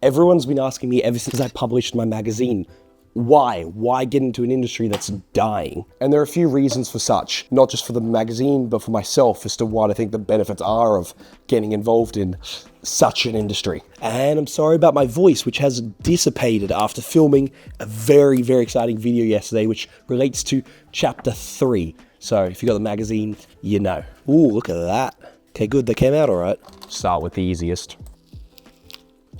Everyone's been asking me ever since I published my magazine, why? Why get into an industry that's dying? And there are a few reasons for such, not just for the magazine, but for myself as to what I think the benefits are of getting involved in such an industry. And I'm sorry about my voice, which has dissipated after filming a very, very exciting video yesterday, which relates to chapter 3. So if you got the magazine, you know. Ooh, look at that. Okay, good, they came out all right. Start with the easiest.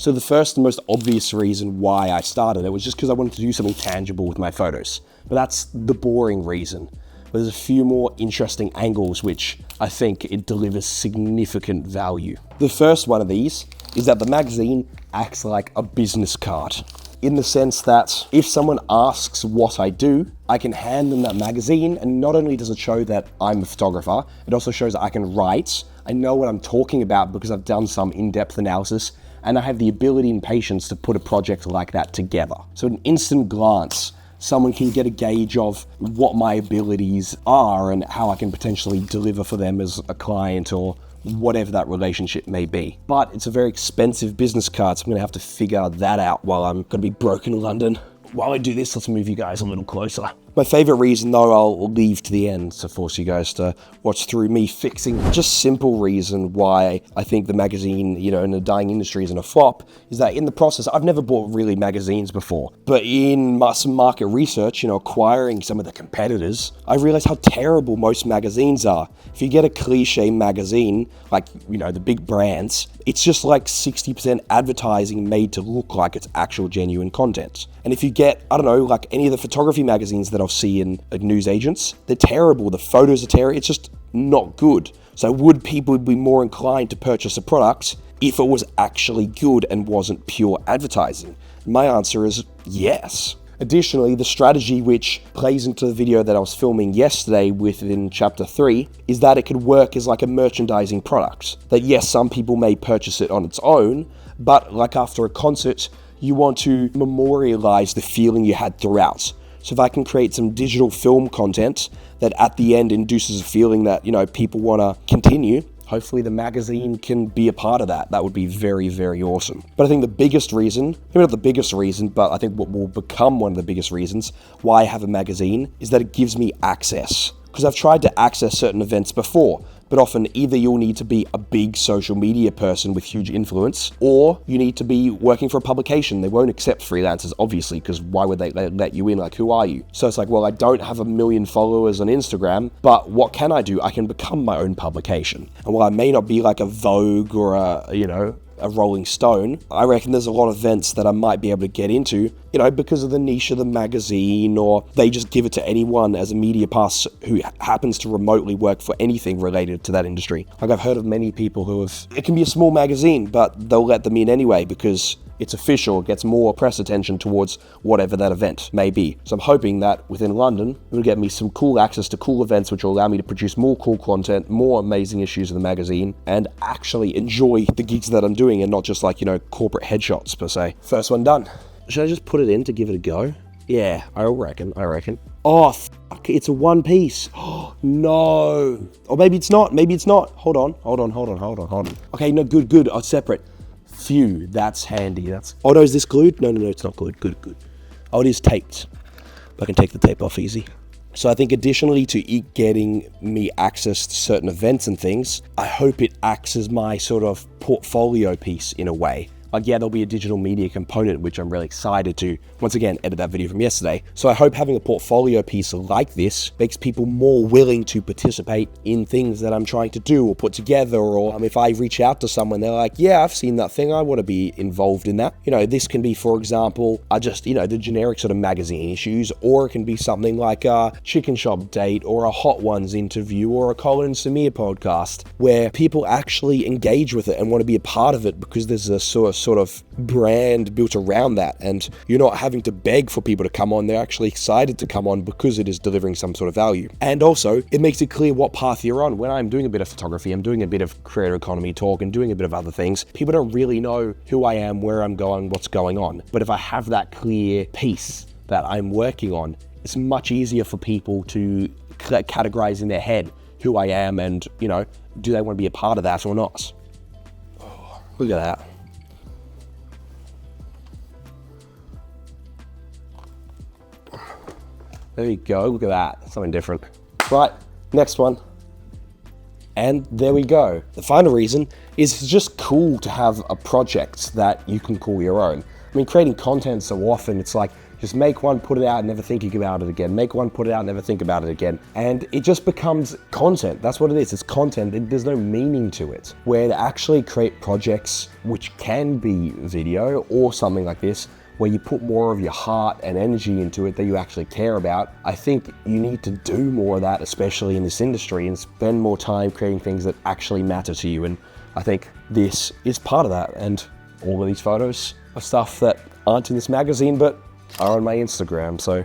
So the first and most obvious reason why I started it was just because I wanted to do something tangible with my photos. But that's the boring reason. But there's a few more interesting angles which I think it delivers significant value. The first one of these is that the magazine acts like a business card, in the sense that if someone asks what I do, I can hand them that magazine, and not only does it show that I'm a photographer, it also shows that I can write. I know what I'm talking about because I've done some in-depth analysis, and I have the ability and patience to put a project like that together. So at an instant glance, someone can get a gauge of what my abilities are and how I can potentially deliver for them as a client or whatever that relationship may be. But it's a very expensive business card, so I'm gonna have to figure that out while I'm gonna be broke in London. While I do this, let's move you guys a little closer. My favorite reason, though, I'll leave to the end to force you guys to watch through me fixing. Just simple reason why I think the magazine, in the dying industry isn't a flop, is that in the process, I've never bought really magazines before. But in some market research, acquiring some of the competitors, I realized how terrible most magazines are. If you get a cliche magazine, like, the big brands, it's just like 60% advertising made to look like it's actual genuine content. And if you get, like any of the photography magazines that I'll see in news agents, they're terrible. The photos are terrible. It's just not good. So would people be more inclined to purchase a product if it was actually good and wasn't pure advertising? My answer is yes. Additionally, the strategy which plays into the video that I was filming yesterday within chapter 3 is that it could work as like a merchandising product. That yes, some people may purchase it on its own, but like after a concert, you want to memorialize the feeling you had throughout. So if I can create some digital film content that at the end induces a feeling that, people want to continue, hopefully the magazine can be a part of that. That would be very, very awesome. But I think the biggest reason, maybe not the biggest reason, but I think what will become one of the biggest reasons why I have a magazine is that it gives me access. Because I've tried to access certain events before, but often either you'll need to be a big social media person with huge influence, or you need to be working for a publication. They won't accept freelancers, obviously, because why would they let you in? Like, who are you? So it's like, well, I don't have 1 million followers on Instagram, but what can I do? I can become my own publication. And while I may not be like a Vogue or a Rolling Stone, I reckon there's a lot of events that I might be able to get into, because of the niche of the magazine, or they just give it to anyone as a media pass who happens to remotely work for anything related to that industry. Like, I've heard of many people who it can be a small magazine, but they'll let them in anyway because it's official, it gets more press attention towards whatever that event may be. So I'm hoping that within London, it'll get me some cool access to cool events, which will allow me to produce more cool content, more amazing issues of the magazine, and actually enjoy the gigs that I'm doing and not just like, corporate headshots per se. First one done. Should I just put it in to give it a go? Yeah, I reckon. Oh, fuck, it's a one piece. Oh, no. Or maybe it's not. Hold on. Okay, no, good. Oh, separate. Phew, that's handy. Oh no, is this glued? No, it's not glued. Good. Oh, it is taped. I can take the tape off easy. So I think additionally to it getting me access to certain events and things, I hope it acts as my sort of portfolio piece in a way. Like, yeah, there'll be a digital media component, which I'm really excited to, once again, edit that video from yesterday. So I hope having a portfolio piece like this makes people more willing to participate in things that I'm trying to do or put together, or if I reach out to someone, they're like, yeah, I've seen that thing, I want to be involved in that. This can be, for example, the generic sort of magazine issues, or it can be something like a chicken shop date, or a Hot Ones interview, or a Colin and Samir podcast, where people actually engage with it and want to be a part of it because there's a sort of brand built around that, and you're not having to beg for people to come on. They're actually excited to come on because it is delivering some sort of value. And also, it makes it clear what path you're on. When I'm doing a bit of photography, I'm doing a bit of creator economy talk and doing a bit of other things, people don't really know who I am, where I'm going, what's going on. But if I have that clear piece that I'm working on, it's much easier for people to categorize in their head who I am and, do they want to be a part of that or not? Oh, look at that. There you go, look at that, something different. Right, next one. And there we go. The final reason is it's just cool to have a project that you can call your own. I mean, creating content so often, it's like, just make one, put it out, never thinking about it again. Make one, put it out, never think about it again. And it just becomes content. That's what it is, it's content. There's no meaning to it. Where to actually create projects, which can be video or something like this, where you put more of your heart and energy into it that you actually care about. I think you need to do more of that, especially in this industry, and spend more time creating things that actually matter to you. And I think this is part of that. And all of these photos are stuff that aren't in this magazine, but are on my Instagram. So